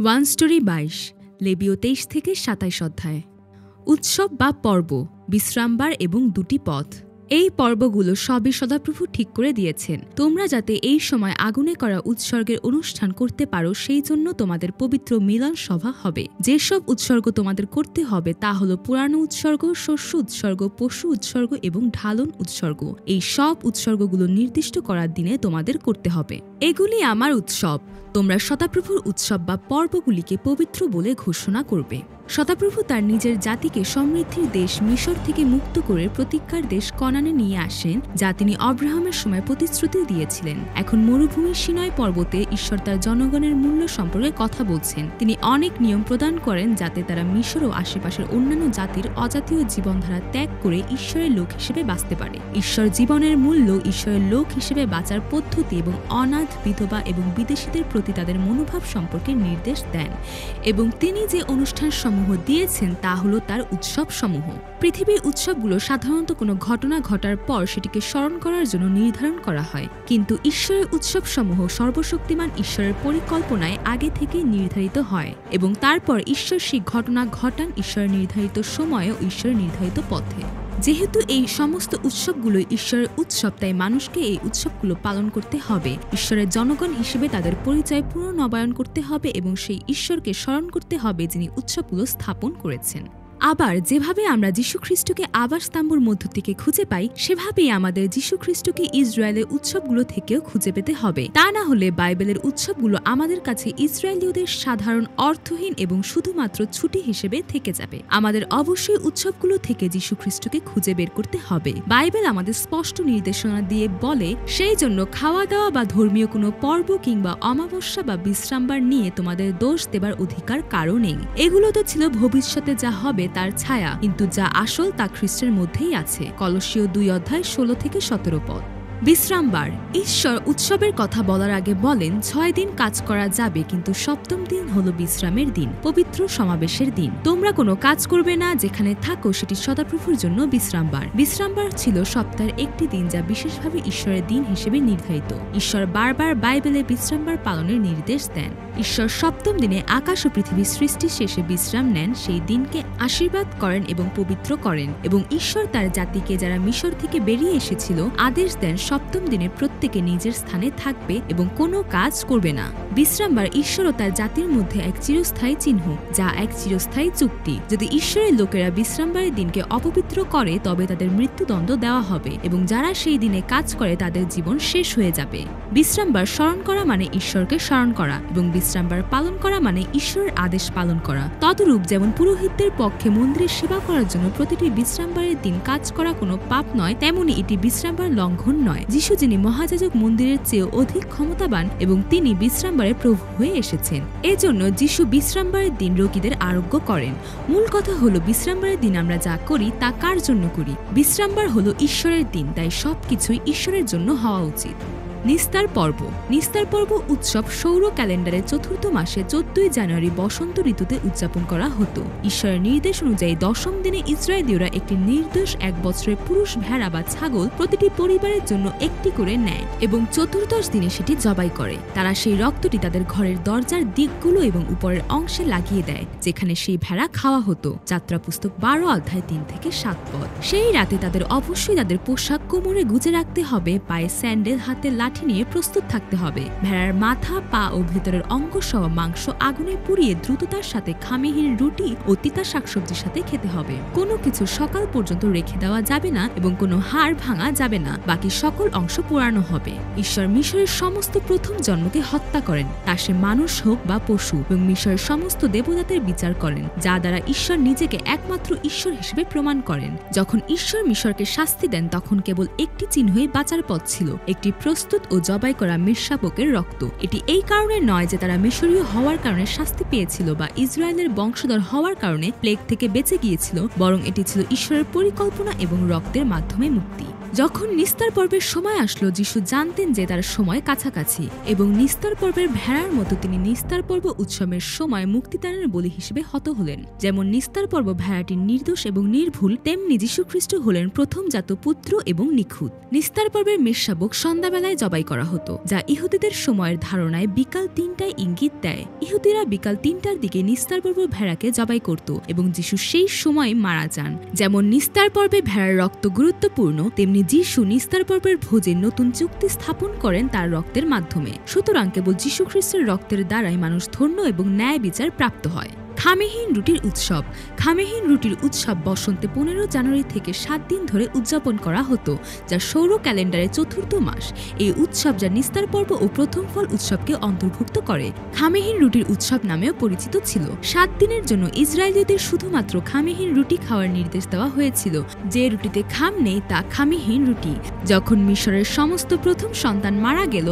One story 22 লেবীয় 23 থেকে 27 অধ্যায়। উৎসব বা পর্ব, বিশ্রামবার এবং দুটি পথ। এই পর্বগুলো সবই সদাপ্রভু ঠিক করে দিয়েছেন, তোমরা যাতে এই সময় আগুনে করা উৎসর্গের অনুষ্ঠান করতে পারো, সেই জন্য তোমাদের পবিত্র মিলন সভা হবে। যেসব উৎসর্গ তোমাদের করতে হবে তা হলো পুরানো উৎসর্গ, শস্য উৎসর্গ, পশু উৎসর্গ এবং ঢালন উৎসর্গ। এই সব উৎসর্গগুলো নির্দিষ্ট করার দিনে তোমাদের করতে হবে। এগুলি আমার উৎসব। তোমরা সদাপ্রভুর উৎসব বা পর্বগুলিকে পবিত্র বলে ঘোষণা করবে। সদাপ্রভু তার নিজের জাতিকে সমৃদ্ধির দেশ মিশর থেকে মুক্ত করে প্রতিজ্ঞার দেশ কনানে নিয়ে আসেন, যা তিনি অব্রাহামের সময় প্রতিশ্রুতি দিয়েছিলেন। এখন মরুভূমির সিনাই পর্বতে ঈশ্বর তার জনগণের মূল্য সম্পর্কে কথা বলছেন। তিনি অনেক নিয়ম প্রদান করেন যাতে তারা মিশর ও আশেপাশের অন্যান্য জাতির অজাতীয় জীবনধারা ত্যাগ করে ঈশ্বরের লোক হিসেবে বাঁচতে পারে। ঈশ্বর জীবনের মূল্য, ঈশ্বরের লোক হিসেবে বাঁচার পদ্ধতি এবং অনাথ, বিধবা এবং বিদেশীদের প্রতি তাদের মনোভাব সম্পর্কে নির্দেশ দেন। এবং তিনি যে অনুষ্ঠান দিয়েছেন তা হলো তার উৎসব সমূহ। পৃথিবীর উৎসবগুলো সাধারণত কোনো ঘটনা ঘটার পর সেটিকে স্মরণ করার জন্য নির্ধারণ করা হয়, কিন্তু ঈশ্বরের উৎসব সমূহ সর্বশক্তিমান ঈশ্বরের পরিকল্পনায় আগে থেকে নির্ধারিত হয় এবং তারপর ঈশ্বর সেই ঘটনা ঘটান ঈশ্বরের নির্ধারিত সময়ে ও ঈশ্বরের নির্ধারিত পথে। যেহেতু এই সমস্ত উৎসবগুলো ঈশ্বরের উৎসব, তাই মানুষকে এই উৎসবগুলো পালন করতে হবে। ঈশ্বরের জনগণ হিসেবে তাদের পরিচয় পুনর্নবায়ন করতে হবে এবং সেই ঈশ্বরকে স্মরণ করতে হবে যিনি উৎসবগুলো স্থাপন করেছেন। আবার যেভাবে আমরা যীশু খ্রিস্টকে আবাসস্তম্ভের মধ্য থেকে খুঁজে পাই, সেভাবেই আমাদের যীশু খ্রিস্টকে ইসরায়েলের উৎসবগুলো থেকেও খুঁজে পেতে হবে। তা না হলে বাইবেলের উৎসবগুলো আমাদের কাছে ইসরায়েলীয়দের সাধারণ, অর্থহীন এবং শুধুমাত্র ছুটি হিসেবে থেকে যাবে। আমাদের অবশ্যই উৎসবগুলো থেকে যীশু খ্রিস্টকে খুঁজে বের করতে হবে। বাইবেল আমাদের স্পষ্ট নির্দেশনা দিয়ে বলে, সেই জন্য খাওয়া দাওয়া বা ধর্মীয় কোনো পর্ব কিংবা অমাবস্যা বা বিশ্রামবার নিয়ে তোমাদের দোষ দেবার অধিকার কারও নেই। এগুলো তো ছিল ভবিষ্যতে যা হবে তার ছায়া, কিন্তু যা আসল তা খ্রিস্টের মধ্যেই আছে। কলসীয় 2:16 থেকে 17 পদ। বিশ্রামবার। ঈশ্বর উৎসবের কথা বলার আগে বলেন 6 দিন কাজ করা যাবে, কিন্তু সপ্তম দিন হলো বিশ্রামের দিন, পবিত্র সমাবেশের দিন। তোমরা কোনো কাজ করবে না, যেখানে থাকো সেটি সদাপ্রভুর জন্য বিশ্রামবার। বিশ্রামবার ছিল সপ্তাহের একটি দিন যা বিশেষভাবে ঈশ্বরের দিন হিসেবে নির্ধারিত। ঈশ্বর বারবার বাইবেলে বিশ্রামবার পালনের নির্দেশ দেন। ঈশ্বর সপ্তম দিনে আকাশ ও পৃথিবীর সৃষ্টি শেষে বিশ্রাম নেন, সেই দিনকে আশীর্বাদ করেন এবং পবিত্র করেন। এবং ঈশ্বর তার জাতিকে, যারা মিশর থেকে বেরিয়ে এসেছিল, আদেশ দেন সপ্তম দিনে প্রত্যেকে নিজের স্থানে থাকবে এবং কোনো কাজ করবে না। বিশ্রামবার ঈশ্বর ও তার জাতির মধ্যে এক চিরস্থায়ী চিহ্ন, যা এক চিরস্থায়ী চুক্তি। যদি ঈশ্বরের লোকেরা বিশ্রামবারের দিনকে অপবিত্র করে, তবে তাদের মৃত্যুদণ্ড দেওয়া হবে এবং যারা সেই দিনে কাজ করে তাদের জীবন শেষ হয়ে যাবে। বিশ্রামবার স্মরণ করা মানে ঈশ্বরকে স্মরণ করা, এবং বিশ্রামবার পালন করা মানে ঈশ্বরের আদেশ পালন করা। তদরূপ যেমন পুরোহিতদের পক্ষে মন্দিরে সেবা করার জন্য প্রতিটি বিশ্রামবারের দিন কাজ করা কোনো পাপ নয়, তেমনি এটি বিশ্রামবার লঙ্ঘন নয়। যিশু, যিনি মহাযাজক মন্দিরের চেয়েও অধিক ক্ষমতাবান এবং তিনি বিশ্রামবারের প্রভু হয়ে এসেছেন, এজন্য যিশু বিশ্রামবারের দিন রোগীদের আরোগ্য করেন। মূল কথা হলো, বিশ্রামবারের দিন আমরা যা করি তা কার জন্য করি? বিশ্রামবার হলো ঈশ্বরের দিন, তাই সবকিছুই ঈশ্বরের জন্য হওয়া উচিত। নিস্তার পর্ব। নিস্তার পর্ব উৎসব সৌর ক্যালেন্ডারের 4th মাসে 14 জানুয়ারি বসন্ত ঋতুতে উদযাপন করা হতো। ঈশ্বরের নির্দেশ অনুযায়ী 10ম দিনে ইসরায়েলীয়রা একটি নির্দোষ 1 বছরের পুরুষ ভেড়া বা ছাগল প্রতিটি পরিবারের জন্য একটি করে নেয় এবং 14th দিনে সেটি জবাই করে। তারা সেই রক্তটি তাদের ঘরের দরজার দিকগুলো এবং উপরের অংশে লাগিয়ে দেয়, যেখানে সেই ভেড়া খাওয়া হতো। যাত্রা পুস্তক 12:3 থেকে 7 পদ। সেই রাতে তাদের অবশ্যই তাদের পোশাক কোমরে গুজে রাখতে হবে, পায়ে স্যান্ডেল, হাতে লাঠি নিয়ে প্রস্তুত থাকতে হবে। ভেড়ার মাথা, পা ও ভেতরের অঙ্গ সহ মাংস আগুনে পুড়িয়ে দ্রুততার সাথে খামিহীন রুটি ও তিতা শাকসবজির সাথে খেতে হবে। কোনো কিছু সকাল পর্যন্ত রেখে দেওয়া যাবে না এবং কোনো হাড় ভাঙা যাবে না, বাকি সকল অংশ পোড়ানো হবে। ঈশ্বর মিশরের সমস্ত প্রথম জন্মকে হত্যা করেন, তা সে মানুষ হোক বা পশু, এবং মিশরের সমস্ত দেবতাদের বিচার করেন, যা দ্বারা ঈশ্বর নিজেকে একমাত্র ঈশ্বর হিসেবে প্রমাণ করেন। যখন ঈশ্বর মিশরকে শাস্তি দেন, তখন কেবল একটি চিহ্নই বাঁচার পথ ছিল, একটি প্রস্তুত ও জবাই করা মেষশাবকের রক্ত। এটি এই কারণে নয় যে তারা মিশরীয় হওয়ার কারণে শাস্তি পেয়েছিল বা ইসরায়েলের বংশধর হওয়ার কারণে প্লেগ থেকে বেঁচে গিয়েছিল, বরং এটি ছিল ঈশ্বরের পরিকল্পনা এবং রক্তের মাধ্যমে মুক্তি। যখন নিস্তার পর্বের সময় আসলো, যিশু জানতেন যে তার সময় কাছাকাছি এবং নিস্তার পর্বের ভেড়ার মতো তিনি নিস্তার পর্ব উৎসবের সময় মুক্তিদানের বলি হিসেবে হত হলেন। যেমন নিস্তার পর্ব ভেড়াটি নির্দোষ এবং নির্ভুল, তেমনি যীশুখ্রিস্ট হলেন প্রথমজাত পুত্র এবং নিখুঁত। নিস্তার পর্বের মেষশাবক সন্ধ্যাবেলায় জবাই করা হতো, যা ইহুদিদের সময়ের ধারণায় বিকাল ৩টায় ইঙ্গিত দেয়। ইহুদিরা বিকাল ৩টার দিকে নিস্তার পর্ব ভেড়াকে জবাই করত এবং যিশু সেই সময় মারা যান। যেমন নিস্তার পর্বে ভেড়ার রক্ত গুরুত্বপূর্ণ, তেমনি যিশু নিস্তার পর্বের ভোজে নতুন চুক্তি স্থাপন করেন তার রক্তের মাধ্যমে। সুতরাং কেবল যীশুখ্রিস্টের রক্তের দ্বারাই মানুষ ধন্য এবং ন্যায় বিচার প্রাপ্ত হয়। খামেহীন রুটির উৎসব। খামেহীন রুটির উৎসব বসন্তে 15 জানুয়ারি থেকে 7 দিন ধরে উদযাপন করা হতো, যা সৌর ক্যালেন্ডারের চতুর্থ মাস। এই উৎসব যা নিস্তার পর্ব ও প্রথম ফল উৎসবকে অন্তর্ভুক্ত করে খামেহীন রুটির উৎসব নামেও পরিচিত ছিল। 7 দিনের জন্য ইসরায়েলীয়দের শুধুমাত্র খামেহীন রুটি খাওয়ার নির্দেশ দেওয়া হয়েছিল। যে রুটিতে খাম নেই তা খামেহীন রুটি। যখন মিশরের সমস্ত প্রথম সন্তান মারা গেল,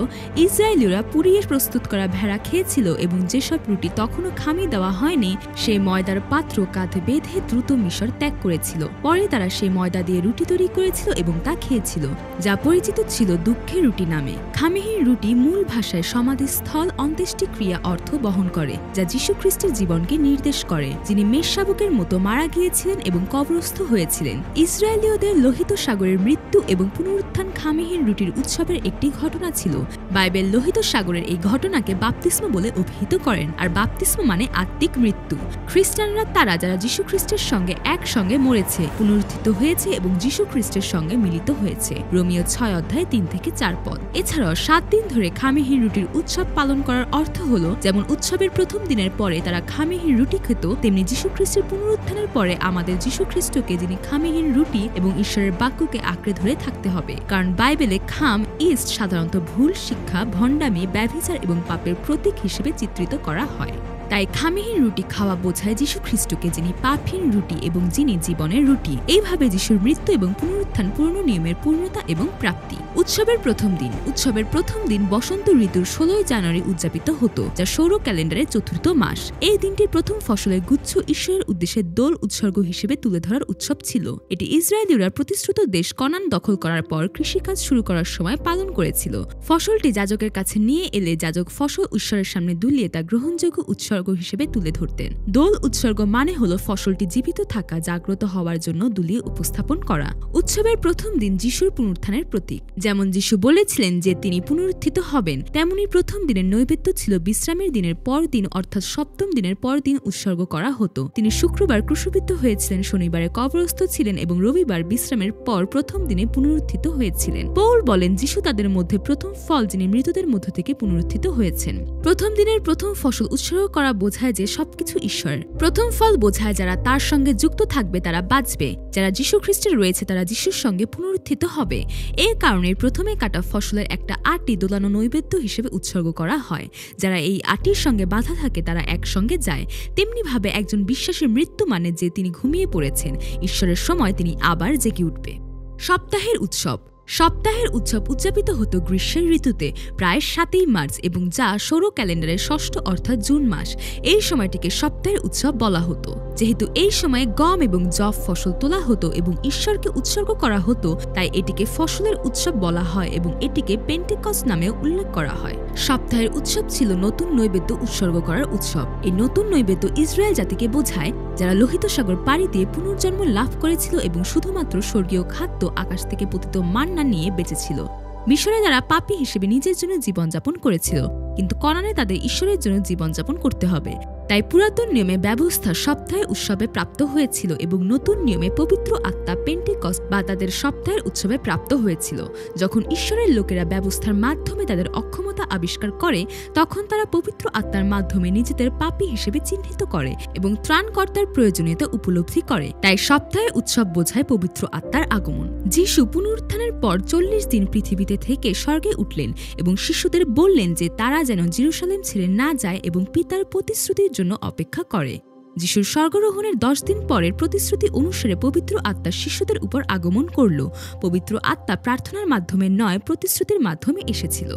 ইসরায়েলীয়রা পুড়িয়ে প্রস্তুত করা ভেড়া খেয়েছিল এবং যেসব রুটি তখনও খামি দেওয়া হয়নি সেই ময়দার পাত্র কাঁধে বেঁধে দ্রুত মিশর ত্যাগ করেছিল। পরে তারা সেই ময়দা দিয়ে রুটি তৈরি করেছিল এবং তা খেয়েছিল, যা পরিচিত ছিল দুঃখের রুটি নামে। খামেহীন রুটি মূল ভাষায় সমাধিস্থল অন্ত্যেষ্টিক্রিয়া অর্থ বহন করে, যা যীশুখ্রিস্টের জীবনকে নির্দেশ করে, যিনি মেষশাবকের মতো মারা গিয়েছিলেন এবং কবরস্থ হয়েছিলেন। ইসরায়েলীয়দের লোহিত সাগরের মৃত্যু এবং পুনরুত্থান খামেহীন রুটির উৎসবের একটি ঘটনা ছিল। বাইবেল লোহিত সাগরের এই ঘটনাকে বাপ্তিস্ম বলে অভিহিত করেন, আর বাপ্তিস্ম মানে আত্মিক মৃত্যু। খ্রিস্টানরা তারা যারা যীশুখ্রিস্টের সঙ্গে একসঙ্গে মরেছে, পুনরুত্থিত হয়েছে এবং যীশুখ্রিস্টের সঙ্গে মিলিত হয়েছে। রোমীয় 6 অধ্যায় 3 থেকে 4 পদ। এছাড়াও 7 দিন ধরে খামেহীন রুটির উৎসব পালন করার অর্থ হলো, যেমন উৎসবের প্রথম দিনের পরে তারা খামেহীন রুটি খেত, তেমনি যীশুখ্রিস্টের পুনরুত্থানের পরে আমাদের যীশুখ্রিস্টকে, যিনি খামেহীন রুটি এবং ঈশ্বরের বাক্যকে আঁকড়ে ধরে থাকতে হবে। কারণ বাইবেলে খাম ইস্ট সাধারণত ভুল শিক্ষা, ভণ্ডামি, ব্যভিচার এবং পাপের প্রতীক হিসেবে চিত্রিত করা হয়। তাই খামেহীন রুটি খাওয়া বোঝায় যীশুখ্রিস্টকে, যিনি পাপহীন রুটি এবং যিনি জীবনের রুটি। এইভাবে যীশুর মৃত্যু এবং পুনরুত্থান পুরনো নিয়মের পূর্ণতা এবং প্রাপ্তি। উৎসবের প্রথম দিন। উৎসবের প্রথম দিন বসন্ত ঋতুর 16 জানুয়ারি উদযাপিত হতো, যা সৌর ক্যালেন্ডারের চতুর্থ মাস। এই দিনটি প্রথম ফসলের গুচ্ছ ঈশ্বরের উদ্দেশ্যে দোল উৎসর্গ হিসেবে তুলে ধরার উৎসব ছিল। এটি ইসরায়েলীয়রা প্রতিশ্রুত দেশ কনান দখল করার পর কৃষিকাজ শুরু করার সময় পালন করেছিল। ফসলটি যাজকের কাছে নিয়ে এলে যাজক ফসল ঈশ্বরের সামনে দুলিয়ে তা গ্রহণযোগ্য উৎসর্গ হিসেবে তুলে ধরতেন। দোল উৎসর্গ মানে হলো ফসলটি জীবিত থাকা, জাগ্রত হওয়ার জন্য দুলিয়ে উপস্থাপন করা। উৎসবের প্রথম দিন যিশুর পুনরুত্থানের প্রতীক। যেমন যিশু বলেছিলেন যে তিনি পুনরুত্থিত হবেন, তেমনি প্রথম দিনের নৈবেদ্য ছিল বিশ্রামের দিনের পর দিন, অর্থাৎ সপ্তম দিনের পর দিন উৎসর্গ করা হতো। তিনি শুক্রবার ক্রুশবিদ্ধ হয়েছিলেন, শনিবারে কবরস্থ ছিলেন এবং রবিবার বিশ্রামের পর প্রথম দিনে পুনরুত্থিত হয়েছিলেন। পৌল বলেন যিশু তাদের মধ্যে প্রথম ফল, যিনি মৃতদের মধ্য থেকে পুনরুত্থিত হয়েছেন। প্রথম দিনের প্রথম ফসল উৎসর্গ করা বোঝায় যে সবকিছু ঈশ্বরের। প্রথম ফল বোঝায় যারা তার সঙ্গে যুক্ত থাকবে তারা বাঁচবে, যারা যীশু খ্রিস্টের রয়েছে তারা যীশুর সঙ্গে পুনরুত্থিত হবে। এই কারণে প্রথমে কাটা ফসলের একটা আটি দোলানো নৈবেদ্য হিসেবে উৎসর্গ করা হয়। যারা এই আটির সঙ্গে বাধা থাকে তারা একসঙ্গে যায়। তেমনি ভাবে একজন বিশ্বাসীর মৃত্যু মানে যে তিনি ঘুমিয়ে পড়েছেন, ঈশ্বরের সময় তিনি আবার জেগে উঠবে। সপ্তাহের উৎসব। সপ্তাহের উৎসব উদযাপিত হতো গ্রীষ্মের ঋতুতে প্রায় 7 মার্চ এবং যা সৌর ক্যালেন্ডারের 6 অর্থাৎ জুন মাস। এই সময়টিকে সপ্তাহের উৎসব বলা হতো, যেহেতু এই সময়ে গম এবং যব ফসল তোলা হতো এবং ঈশ্বরকে উৎসর্গ করা হতো, তাই এটিকে ফসলের উৎসব বলা হয় এবং এটিকে পেন্টেকস্ট নামেও উল্লেখ করা হয়। সপ্তাহের উৎসব ছিল নতুন নৈবেদ্য উৎসর্গ করার উৎসব। এই নতুন নৈবেদ্য ইসরায়েল জাতিকে বোঝায় যারা লোহিত সাগর পাড়ি দিয়ে পুনর্জন্ম লাভ করেছিল এবং শুধুমাত্র স্বর্গীয় খাদ্য, আকাশ থেকে পতিত মান্না নিয়ে বেঁচেছিল। মিশরে যারা পাপী হিসেবে নিজের জন্য জীবনযাপন করেছিল, কিন্তু কনানে তাদের ঈশ্বরের জন্য জীবনযাপন করতে হবে। তাই পুরাতন নিয়মে ব্যবস্থা সপ্তাহের উৎসবে প্রাপ্ত হয়েছিল এবং নতুন নিয়মে পবিত্র আত্মা পেন্টেকস্ট বা তাদের সপ্তাহের উৎসবে প্রাপ্ত হয়েছিল। যখন ঈশ্বরের লোকেরা ব্যবস্থার মাধ্যমে তাদের অক্ষমতা আবিষ্কার করে, তখন তারা পবিত্র আত্মার মাধ্যমে নিজেদের পাপী হিসেবে চিহ্নিত করে এবং ত্রাণকর্তার প্রয়োজনীয়তা উপলব্ধি করে। তাই সপ্তাহের উৎসব বোঝায় পবিত্র আত্মার আগমন। যিশু পুনরুত্থানের পর 40 দিন পৃথিবীতে থেকে স্বর্গে উঠলেন এবং শিশুদের বললেন যে তারা যেন জেরুজালেম ছেড়ে না যায় এবং পিতার প্রতিশ্রুতির জন্য অপেক্ষা করে। যিশুর স্বর্গারোহণের 10 দিন পরের প্রতিশ্রুতি অনুসারে পবিত্র আত্মা শিশুদের উপর আগমন করল। পবিত্র আত্মা প্রার্থনার মাধ্যমে নয়, প্রতিশ্রুতির মাধ্যমে এসেছিল।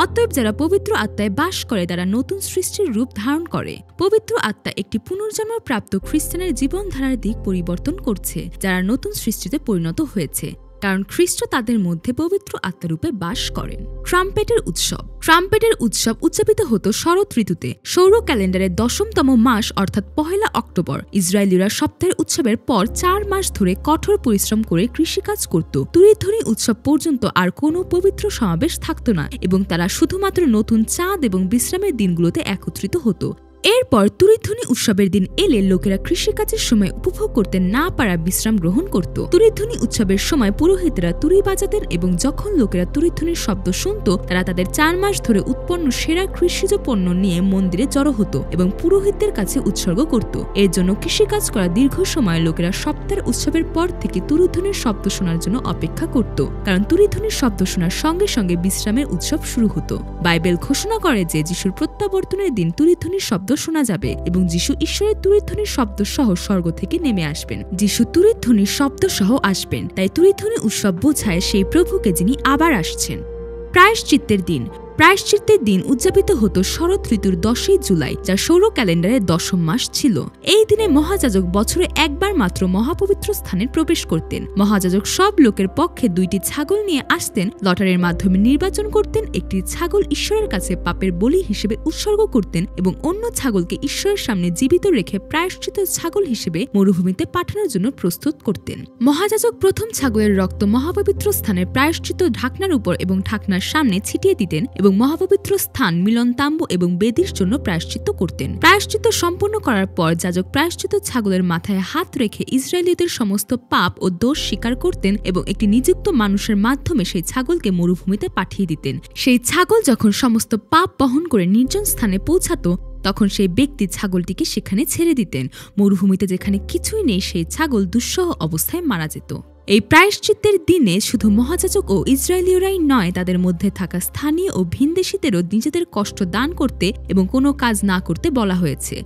অতএব যারা পবিত্র আত্মায় বাস করে তারা নতুন সৃষ্টির রূপ ধারণ করে। পবিত্র আত্মা একটি পুনর্জন্মপ্রাপ্ত খ্রিস্টানের জীবনধারার দিক পরিবর্তন করছে, যারা নতুন সৃষ্টিতে পরিণত হয়েছে। কারণ খ্রিস্ট তাদের মধ্যে পবিত্র আত্মারূপে বাস করেন। ট্রাম্পেটের উৎসব উদযাপিত হতো শরৎ ঋতুতে সৌর ক্যালেন্ডারের 10তম মাস অর্থাৎ 1 অক্টোবর। ইসরায়েলীরা সপ্তাহের উৎসবের পর 4 মাস ধরে কঠোর পরিশ্রম করে কৃষিকাজ করত। তুরিধ্বনি উৎসব পর্যন্ত আর কোনো পবিত্র সমাবেশ থাকত না এবং তারা শুধুমাত্র নতুন চাঁদ এবং বিশ্রামের দিনগুলোতে একত্রিত হতো। এরপর তুরিধ্বনি উৎসবের দিন এলে লোকেরা কৃষিকাজের সময় উপভোগ করতে না পারা বিশ্রাম গ্রহণ করত। তুরিধ্বনি উৎসবের সময় পুরোহিতরা তুরি বাজাতেন এবং যখন লোকেরা তুরিধ্বনির শব্দ শুনত তারা তাদের 4 মাস ধরে উৎপন্ন সেরা কৃষিজ পণ্য নিয়ে মন্দিরে জড়ো হতো এবং পুরোহিতদের কাছে উৎসর্গ করত। এর জন্য কৃষিকাজ করা দীর্ঘ সময় লোকেরা সপ্তাহের উৎসবের পর থেকে তুরিধ্বনির শব্দ শোনার জন্য অপেক্ষা করত, কারণ তুরিধ্বনির শব্দ শোনার সঙ্গে সঙ্গে বিশ্রামের উৎসব শুরু হতো। বাইবেল ঘোষণা করে যে যিশুর প্রত্যাবর্তনের দিন তুরিধ্বনির শব্দ শোনা যাবে এবং যিশু ঈশ্বরের তুরিধ্বনির শব্দ সহ স্বর্গ থেকে নেমে আসবেন। যিশু তুরিধ্বনির শব্দ সহ আসবেন, তাই তুরিধ্বনি উৎসব বোঝায় সেই প্রভুকে যিনি আবার আসছেন। প্রায়শ্চিত্তের দিন উদযাপিত হতো শরৎ ঋতুর 10 জুলাই, যা সৌর ক্যালেন্ডারের 10ম মাস ছিল। এই দিনে মহাযাজক বছরে একবার মাত্র মহাপবিত্র স্থানে প্রবেশ করতেন। মহাযাজক সব লোকের পক্ষে 2টি ছাগল নিয়ে আসতেন, লটারির মাধ্যমে নির্বাচন করতেন। একটি ছাগল ঈশ্বরের কাছে পাপের বলি হিসেবে উৎসর্গ করতেন এবং অন্য ছাগলকে ঈশ্বরের সামনে জীবিত রেখে প্রায়শ্চিত্ত ছাগল হিসেবে মরুভূমিতে পাঠানোর জন্য প্রস্তুত করতেন। মহাযাজক প্রথম ছাগলের রক্ত মহাপবিত্র স্থানের প্রায়শ্চিত্ত ঢাকনার উপর এবং ঢাকনার সামনে ছিটিয়ে দিতেন এবং মহাপবিত্র স্থান, মিলন তাম্বু এবং বেদির জন্য প্রায়শ্চিত্ত করতেন। প্রায়শ্চিত্ত সম্পন্ন করার পর যাজক প্রায়শ্চিত্ত ছাগলের মাথায় হাত রেখে ইসরায়েলীদের সমস্ত পাপ ও দোষ স্বীকার করতেন এবং একটি নিযুক্ত মানুষের মাধ্যমে সেই ছাগলকে মরুভূমিতে পাঠিয়ে দিতেন। সেই ছাগল যখন সমস্ত পাপ বহন করে নির্জন স্থানে পৌঁছাত তখন সেই ব্যক্তি ছাগলটিকে সেখানে ছেড়ে দিতেন। মরুভূমিতে যেখানে কিছুই নেই সেই ছাগল দুঃসহ অবস্থায় মারা যেত। এই প্রায়শ্চিত্তের দিনে শুধু মহাযাজক ও ইসরায়েলীয়রাই নয়, তাদের মধ্যে থাকা স্থানীয় ও ভিনদেশীদেরও নিজেদের কষ্ট দান করতে এবং কোনো কাজ না করতে বলা হয়েছে।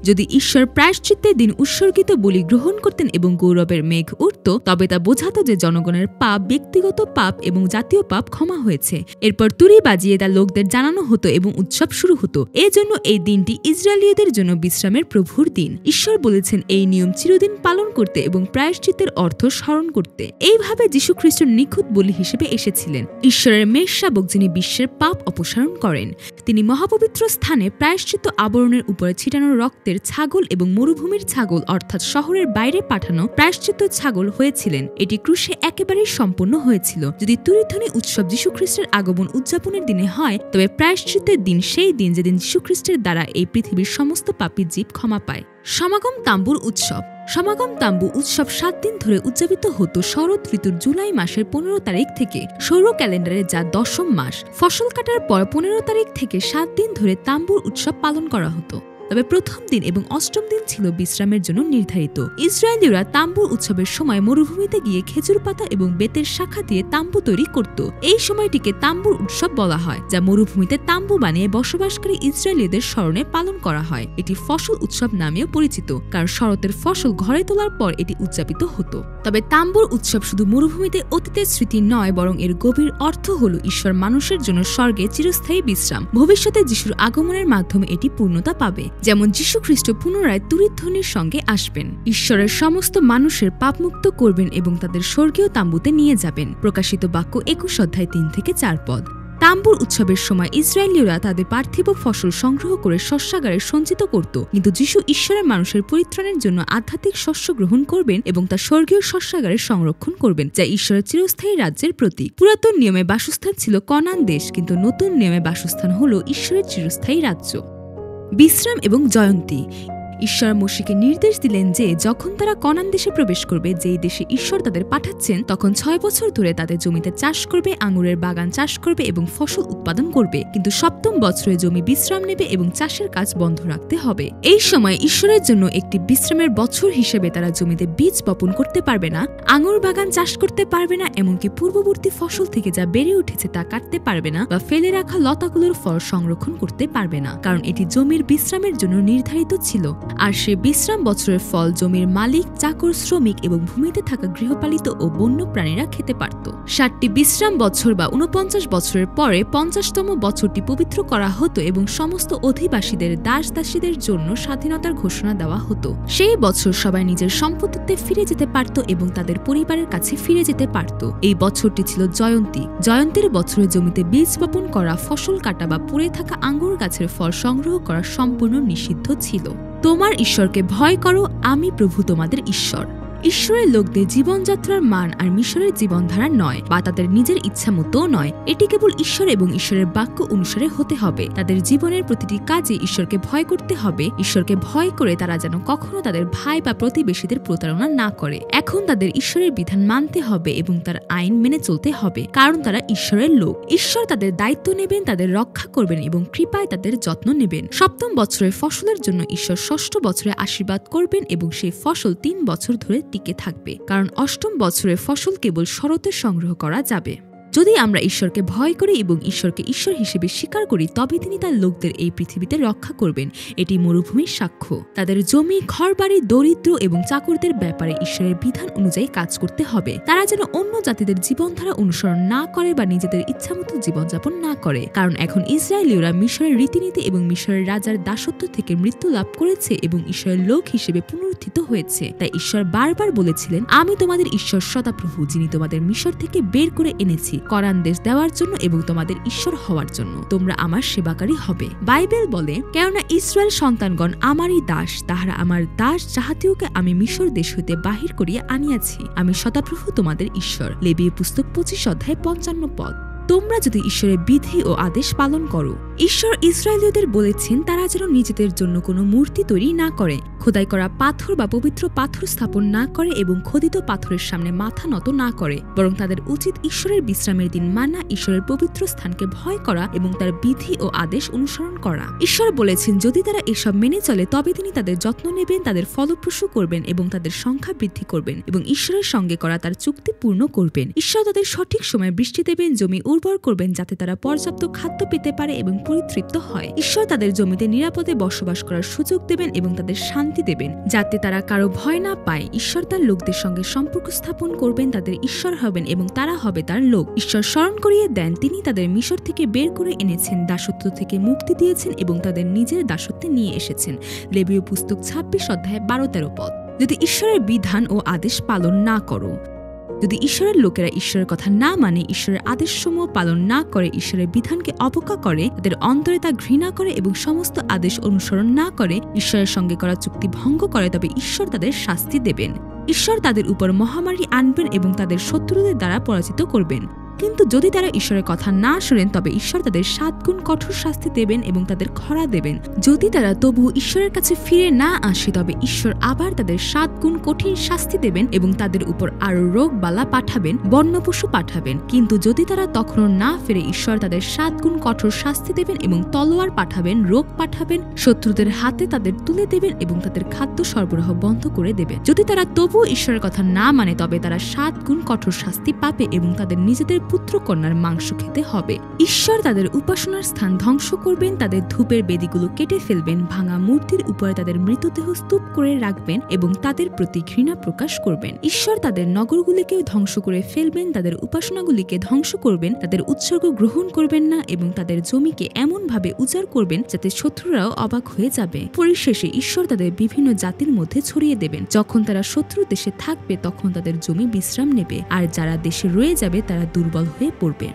যদি ঈশ্বর প্রায়শ্চিত্তের দিন উৎসর্গিত বলি গ্রহণ করতেন এবং গৌরবের মেঘ উঠত, তবে তা বোঝাতো যে জনগণের পাপ, ব্যক্তিগত পাপ এবং জাতীয় পাপ ক্ষমা হয়েছে। এরপর তুরি বাজিয়ে তা লোকদের জানানো হতো এবং উৎসব শুরু হতো। এজন্য এই দিনটি ইসরায়েলীয়দের জন্য বিশ্রামের প্রভুর দিন। ঈশ্বর বলেছেন এই নিয়ম চিরদিন পালন করতে এবং প্রায়শ্চিত্তের অর্থ স্মরণ করতে। এইভাবে যীশু খ্রিস্ট নিখুঁত বলি হিসেবে এসেছিলেন, ঈশ্বরের মেষ শাবক যিনি বিশ্বের পাপ অপসারণ করেন। তিনি মহাপবিত্র স্থানে প্রায়শ্চিত্ত আবরণের উপরে ছিটানো রক্তের ছাগল এবং মরুভূমির ছাগল অর্থাৎ শহরের বাইরে পাঠানো প্রায়শ্চিত্ত ছাগল হয়েছিলেন। এটি ক্রুশে একেবারেই সম্পন্ন হয়েছিল। যদি তুরিধ্বনি উৎসব যীশু খ্রিস্টের আগমন উদযাপনের দিনে হয়, তবে প্রায়শ্চিত্তের দিন সেই দিন যেদিন যীশু খ্রিস্টের দ্বারা এই পৃথিবীর সমস্ত পাপী জীব ক্ষমা পায়। সমাগম তাম্বুর উৎসব 7 দিন ধরে উদযাপিত হতো শরৎ ঋতুর জুলাই মাসের 15 তারিখ থেকে সৌর ক্যালেন্ডারে, যা 10ম মাস। ফসল কাটার পর 15 তারিখ থেকে 7 দিন ধরে তাম্বুর উৎসব পালন করা হতো। তবে প্রথম দিন এবং অষ্টম দিন ছিল বিশ্রামের জন্য নির্ধারিত। ইসরায়েলীয়রা তাম্বুর উৎসবের সময় মরুভূমিতে গিয়ে খেজুর পাতা এবং বেতের শাখা দিয়ে তাম্বু তৈরি করত। এই সময়টিকে তাম্বুর উৎসব বলা হয়, যা মরুভূমিতে তাম্বু বানিয়ে বসবাসকারী ইসরায়েলীয়দের স্মরণে পালন করা হয়। এটি ফসল উৎসব নামেও পরিচিত, কারণ শরতের ফসল ঘরে তোলার পর এটি উদযাপিত হতো। তবে তাম্বুর উৎসব শুধু মরুভূমিতে অতীতের স্মৃতি নয়, বরং এর গভীর অর্থ হল ঈশ্বর মানুষের জন্য স্বর্গে চিরস্থায়ী বিশ্রাম। ভবিষ্যতে যিশুর আগমনের মাধ্যমে এটি পূর্ণতা পাবে। যেমন যীশু খ্রিস্ট পুনরায় তুরিধ্বনির সঙ্গে আসবেন, ঈশ্বরের সমস্ত মানুষের পাপমুক্ত করবেন এবং তাদের স্বর্গীয় তাম্বুতে নিয়ে যাবেন। প্রকাশিত বাক্য 21 অধ্যায় 3 থেকে 4 পদ। তাম্বুর উৎসবের সময় ইসরায়েলীয়রা তাদের পার্থিব ফসল সংগ্রহ করে শস্যাগারে সঞ্চিত করত, কিন্তু যিশু ঈশ্বরের মানুষের পরিত্রাণের জন্য আধ্যাত্মিক শস্য গ্রহণ করবেন এবং তা স্বর্গীয় শস্যাগারে সংরক্ষণ করবেন, যা ঈশ্বরের চিরস্থায়ী রাজ্যের প্রতীক। পুরাতন নিয়মে বাসস্থান ছিল কনান দেশ, কিন্তু নতুন নিয়মে বাসস্থান হল ঈশ্বরের চিরস্থায়ী রাজ্য। বিশ্রাম এবং জয়ন্তী। ঈশ্বর মোশিকে নির্দেশ দিলেন যে যখন তারা কনান দেশে প্রবেশ করবে, যেই দেশে ঈশ্বর তাদের পাঠাচ্ছেন, তখন 6 বছর ধরে তাদের জমিতে চাষ করবে, আঙুরের বাগান চাষ করবে এবং ফসল উৎপাদন করবে, কিন্তু 7ম বছরে জমি বিশ্রাম নেবে এবং চাষের কাজ বন্ধ রাখতে হবে। এই সময় ঈশ্বরের জন্য একটি বিশ্রামের বছর হিসেবে তারা জমিতে বীজ বপন করতে পারবে না, আঙুর বাগান চাষ করতে পারবে না, এমনকি পূর্ববর্তী ফসল থেকে যা বেড়ে উঠেছে তা কাটতে পারবে না বা ফেলে রাখা লতাগুলোর ফল সংরক্ষণ করতে পারবে না, কারণ এটি জমির বিশ্রামের জন্য নির্ধারিত ছিল। আর সে বিশ্রাম বছরের ফল জমির মালিক, চাকর, শ্রমিক এবং ভূমিতে থাকা গৃহপালিত ও বন্য প্রাণীরা খেতে পারত। 60টি বিশ্রাম বছর বা 49 বছরের পরে 50তম বছরটি পবিত্র করা হতো এবং সমস্ত অধিবাসীদের দাস-দাসীদের জন্য স্বাধীনতার ঘোষণা দেওয়া হতো। সেই বছর সবাই নিজের সম্পত্তিতে ফিরে যেতে পারত এবং তাদের পরিবারের কাছে ফিরে যেতে পারত। এই বছরটি ছিল জয়ন্তী। জয়ন্তীর বছরে জমিতে বীজ বপন করা, ফসল কাটা বা পড়ে থাকা আঙ্গুর গাছের ফল সংগ্রহ করা সম্পূর্ণ নিষিদ্ধ ছিল। তোমার ঈশ্বরকে ভয় করো, আমি প্রভু তোমাদের ঈশ্বর। ঈশ্বরের লোকদের জীবনযাত্রার মান আর মিশরের জীবনধারা নয়, বা তাদের নিজের ইচ্ছা মতোও নয়। এটি কেবল ঈশ্বর এবং ঈশ্বরের বাক্য অনুসারে হতে হবে। তাদের জীবনের প্রতিটি কাজে ঈশ্বরকে ভয় করতে হবে। ঈশ্বরকে ভয় করে তারা যেন কখনো তাদের ভাই বা প্রতিবেশীদের প্রতারণা না করে। এখন তাদের ঈশ্বরের বিধান মানতে হবে এবং তার আইন মেনে চলতে হবে, কারণ তারা ঈশ্বরের লোক। ঈশ্বর তাদের দায়িত্ব নেবেন, তাদের রক্ষা করবেন এবং কৃপায় তাদের যত্ন নেবেন। 7ম বছরের ফসলের জন্য ঈশ্বর 6ষ্ঠ বছরে আশীর্বাদ করবেন এবং সেই ফসল 3 বছর ধরে টিকে থাকবে, কারণ 8ম বছরের ফসল কেবল শরতে সংগ্রহ করা যাবে। যদি আমরা ঈশ্বরকে ভয় করি এবং ঈশ্বরকে ঈশ্বর হিসেবে স্বীকার করি, তবে তিনি তার লোকদের এই পৃথিবীতে রক্ষা করবেন। এটি মরুভূমির সাক্ষ্য। তাদের জমি, ঘরবাড়ি, দরিদ্র এবং চাকরদের ব্যাপারে ঈশ্বরের বিধান অনুযায়ী কাজ করতে হবে। তারা যেন অন্য জাতিদের জীবনধারা অনুসরণ না করে বা নিজেদের ইচ্ছামতো জীবনযাপন না করে, কারণ এখন ইসরায়েলীয়রা মিশরের রীতিনীতি এবং মিশরের রাজার দাসত্ব থেকে মৃত্যু লাভ করেছে এবং ঈশ্বরের লোক হিসেবে পুনরুত্থিত হয়েছে। তাই ঈশ্বর বারবার বলেছিলেন, আমি তোমাদের ঈশ্বর সদাপ্রভু, যিনি তোমাদের মিশর থেকে বের করে এনেছি করান দেশ দেওয়ার জন্য এবং তোমাদের ঈশ্বর হওয়ার জন্য। তোমরা আমার সেবাকারী হবে। বাইবেল বলে, কেননা ইসরায়েল সন্তানগণ আমারই দাস, তাহারা আমার দাস, যাহাতেওকে আমি মিশর দেশ হইতে বাহির করিয়া আনিয়াছি। আমি সদাপ্রভু তোমাদের ঈশ্বর। লেবীয় পুস্তক 25 অধ্যায় 55 পদ। তোমরা যদি ঈশ্বরের বিধি ও আদেশ পালন করো। ঈশ্বর ইসরায়েলীয়দের বলেছেন তারা যেন নিজেদের জন্য কোনো মূর্তি তৈরি না করে, খোদাই করা পাথর বা পবিত্র পাথর স্থাপন না করে এবং খোদিত পাথরের সামনে মাথা নত না করে, বরং তাদের উচিত ঈশ্বরের বিশ্রামের দিন মানা, ঈশ্বরের পবিত্র স্থানকে ভয় করা এবং তার বিধি ও আদেশ অনুসরণ করা। ঈশ্বর বলেছেন যদি তারা এসব মেনে চলে, তবে তিনি তাদের যত্ন নেবেন, তাদের ফলপ্রসূ করবেন এবং তাদের সংখ্যা বৃদ্ধি করবেন এবং ঈশ্বরের সঙ্গে করা তার চুক্তি পূর্ণ করবেন। ঈশ্বর তাদের সঠিক সময় বৃষ্টি দেবেন, জমি উর্বর করবেন যাতে তারা পর্যাপ্ত খাদ্য পেতে পারে এবং পরিতৃপ্ত হয়। ঈশ্বর তাদের জমিতে নিরাপদে বসবাস করার সুযোগ দেবেন এবং তাদের শান্তি দেবেন যাতে তারা কারো ভয় না পায়। ঈশ্বর তার লোকদের সঙ্গে সম্পর্ক স্থাপন করবেন, তাদের ঈশ্বর হবেন এবং তারা হবে তার লোক। ঈশ্বর স্মরণ করিয়ে দেন তিনি তাদের মিশর থেকে বের করে এনেছেন, দাসত্ব থেকে মুক্তি দিয়েছেন এবং তাদের নিজের দাসত্বে নিয়ে এসেছেন। লেবীয় পুস্তক 26 অধ্যায় 12-13 পদ। যদি ঈশ্বরের বিধান ও আদেশ পালন না করো, যদি ঈশ্বরের লোকেরা ঈশ্বরের কথা না মানে, ঈশ্বরের আদেশসমূহ পালন না করে, ঈশ্বরের বিধানকে অবজ্ঞা করে, তাদের অন্তরে তা ঘৃণা করে এবং সমস্ত আদেশ অনুসরণ না করে, ঈশ্বরের সঙ্গে করা চুক্তি ভঙ্গ করে, তবে ঈশ্বর তাদের শাস্তি দেবেন। ঈশ্বর তাদের উপর মহামারী আনবেন এবং তাদের শত্রুদের দ্বারা পরাজিত করবেন। কিন্তু যদি তারা ঈশ্বরের কথা না শোনেন, তবে ঈশ্বর তাদের 7 গুণ কঠোর শাস্তি দেবেন এবং তাদের খরা দেবেন। যদি তারা তবু ঈশ্বরের কাছে ফিরে না আসে, তবে ঈশ্বর আবার তাদের 7 গুণ কঠিন শাস্তি দেবেন এবং তাদের উপর আরো রোগ বালা পাঠাবেন, বন্য পশু পাঠাবেন। কিন্তু যদি তারা তখনও না ফিরে, ঈশ্বর তাদের 7 গুণ কঠোর শাস্তি দেবেন এবং তলোয়ার পাঠাবেন, রোগ পাঠাবেন, শত্রুদের হাতে তাদের তুলে দেবেন এবং তাদের খাদ্য সরবরাহ বন্ধ করে দেবেন। যদি তারা তবু ঈশ্বরের কথা না মানে, তবে তারা 7 গুণ কঠোর শাস্তি পাবে এবং তাদের নিজেদের পুত্র কন্যার মাংস খেতে হবে। ঈশ্বর তাদের উপাসনার স্থান ধ্বংস করবেন, তাদের ধূপের বেদিগুলো কেটে ফেলবেন, ভাঙা মূর্তির উপরে তাদের মৃতদেহ স্তূপ করে রাখবেন এবং তাদের প্রতি ঘৃণা প্রকাশ করবেন। ঈশ্বর তাদের নগরগুলিকেও ধ্বংস করে ফেলবেন, তাদের উপাসনাগুলিকে ধ্বংস করবেন, তাদের উৎসর্গ গ্রহণ করবেন না এবং তাদের জমিকে এমনভাবে উজাড় করবেন যাতে শত্রুরাও অবাক হয়ে যাবে। পরিশেষে ঈশ্বর তাদের বিভিন্ন জাতির মধ্যে ছড়িয়ে দেবেন। যখন তারা শত্রু দেশে থাকবে, তখন তাদের জমি বিশ্রাম নেবে, আর যারা দেশে রয়ে যাবে তারা দুর্বল হয়ে পড়বে।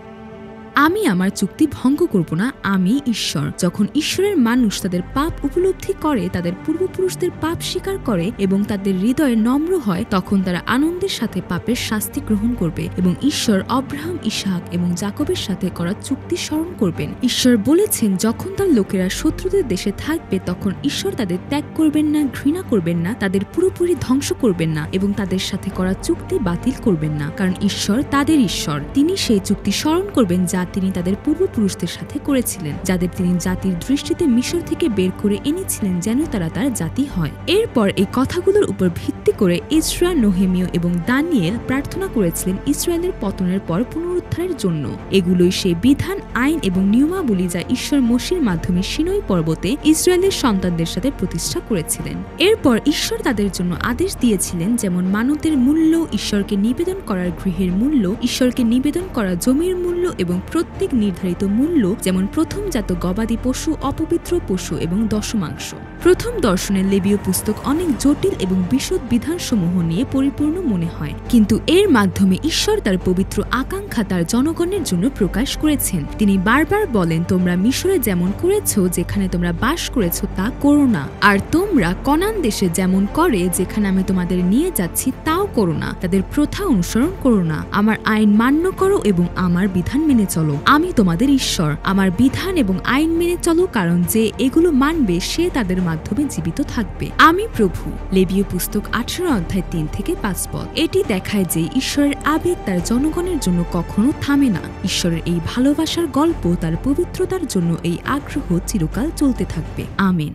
আমি আমার চুক্তি ভঙ্গ করব না, আমি ঈশ্বর। যখন ঈশ্বরের মানুষ তাদের পাপ উপলব্ধি করে, তাদের পূর্বপুরুষদের পাপ স্বীকার করে এবং তাদের হৃদয়ে নম্র হয়, তখন তারা আনন্দের সাথে পাপের শাস্তি গ্রহণ করবে এবং ঈশ্বর অব্রাহাম, ইসহাক এবং যাকবের সাথে করা চুক্তি স্মরণ করবেন। ঈশ্বর বলেছেন যখন তার লোকেরা শত্রুদের দেশে থাকবে, তখন ঈশ্বর তাদের ত্যাগ করবেন না, ঘৃণা করবেন না, তাদের পুরোপুরি ধ্বংস করবেন না এবং তাদের সাথে করা চুক্তি বাতিল করবেন না, কারণ ঈশ্বর তাদের ঈশ্বর। তিনি সেই চুক্তি স্মরণ করবেন যা তিনি তাদের পূর্বপুরুষদের সাথে করেছিলেন, যাদের তিনি জাতির দৃষ্টিতে মিশর থেকে বের করে এনেছিলেন যেন তারা তার জাতি হয়। এরপর এই কথাগুলোর উপর ভিত্তি করে ইজরা, নেহেমীয় এবং দানিয়েল প্রার্থনা করেছিলেন ইসরায়েলের পতনের পর পুনরুদ্ধারের জন্য। এগুলোই সেই বিধান, আইন এবং নিয়মাবলী যা ঈশ্বর মোশির মাধ্যমে সিনাই পর্বতে ইসরায়েলের সন্তানদের সাথে প্রতিষ্ঠা করেছিলেন। এরপর ঈশ্বর তাদের জন্য আদেশ দিয়েছিলেন, যেমন মানতের মূল্য, ঈশ্বরকে নিবেদন করার গৃহের মূল্য, ঈশ্বরকে নিবেদন করা জমির মূল্য এবং প্রত্যেক নির্ধারিত মূল্য, যেমন প্রথমজাত গবাদি পশু, অপবিত্র পশু এবং দশমাংশ। প্রথম দর্শনের লেবীয় পুস্তক অনেক জটিল এবং বিশদ বিধানসমূহ নিয়ে পরিপূর্ণ মনে হয়, কিন্তু এর মাধ্যমে ঈশ্বর তার পবিত্র আকাঙ্ক্ষা তার জনগণের জন্য প্রকাশ করেছেন। তিনি বারবার বলেন, তোমরা মিশরে যেমন করেছ, যেখানে তোমরা বাস করেছ তা করো না, আর তোমরা কনান দেশে যেমন করে, যেখানে আমি তোমাদের নিয়ে যাচ্ছি, তাও করো না। তাদের প্রথা অনুসরণ করো না। আমার আইন মান্য করো এবং আমার বিধান মেনে চলো। আমি তোমাদের ঈশ্বর। আমার বিধান এবং আইন মেনে চলো, কারণ যে এগুলো মানবে সে তাদের মাধ্যমে জীবিত থাকবে। আমি প্রভু। লেবীয় পুস্তক 18 অধ্যায় 3 থেকে 5 পদ। এটি দেখায় যে ঈশ্বরের আবেগ তার জনগণের জন্য কখনো থামে না। ঈশ্বরের এই ভালোবাসার গল্প, তার পবিত্রতার জন্য এই আগ্রহ চিরকাল চলতে থাকবে। আমেন।